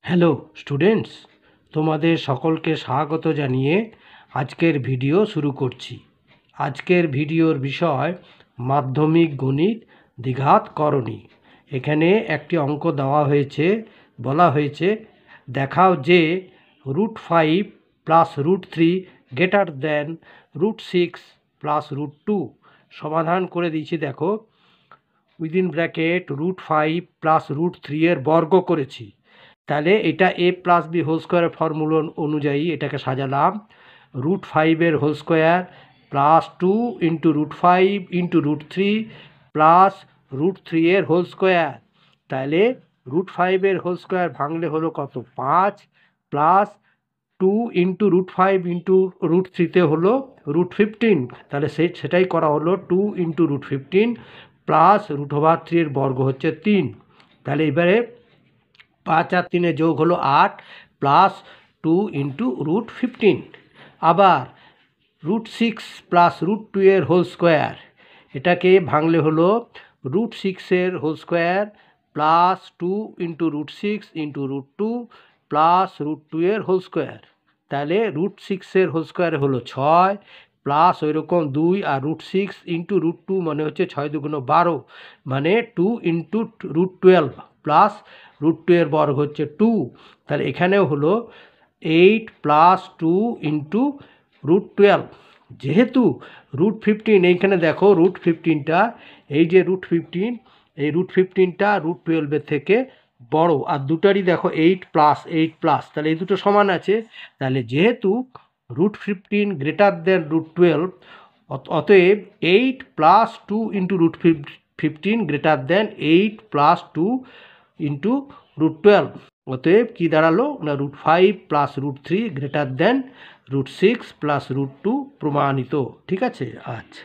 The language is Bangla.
হ্যালো স্টুডেন্টস, তোমাদের সকলকে স্বাগত জানিয়ে আজকের ভিডিও শুরু করছি। আজকের ভিডিওর বিষয় মাধ্যমিক গণিত দ্বিঘাত করণী। এখানে একটি অঙ্ক দেওয়া হয়েছে, বলা হয়েছে দেখাও যে √5 + √3 গ্রেটার দেন √6 + √2। সমাধান করে দিয়েছি। দেখো, উইদিন ব্র্যাকেট √5 + √3 এর বর্গ করেছি। তাহলে এটা a + b হোল স্কোয়ারের ফর্মুলা অনুযায়ী এটাকে সাজালাম। √5 এর হোল স্কোয়ার +2 × √5 × √3 প্লাস √3 এর হোল স্কোয়ার। তাহলে √5 এর হোল স্কোয়ার ভাঙলে হলো কত? 5 প্লাস 2 × √5 × √3 হলো √15। তাহলে সেটাই করা হলো 2 × √15 প্লাস √3 এর বর্গ হচ্ছে 3। তাহলে এবারে 5 আর 3 যোগ হলো 8 প্লাস 2 × √15। আবার √6 + √2 এর হোল স্কোয়ার, এটাকে ভাঙলে হলো √6 এর হোল স্কোয়ার প্লাস 2 × √6 × √2 প্লাস √2 এর হোল স্কোয়ার। তাহলে √6 এর হোল স্কোয়ার হলো 6 প্লাস ওই রকম 2 আর √6 × √2 মানে হচ্ছে 6 × 2 = 12, মানে 2 × √12 প্লাস √2 এর বর্গ হচ্ছে 2। তাহলে এখানেও হলো 8 প্লাস 2 × √12। যেহেতু √15 এইখানে দেখো √15টা, এই যে √15, এই √15টা √12 এর থেকে বড়, আর দুটারই দেখো 8 প্লাস, তাহলে এই দুটো সমান আছে। তাহলে যেহেতু √15 গ্রেটার দেন √12, অতএব 8 + 2 × √15 গ্রেটার দেন 8 + 2 × √12। অতএব কি দাঁড়ালো না, √5 + √3 গ্রেটার দেন √6 + √2 প্রমাণিত। ঠিক আছে, আচ্ছা।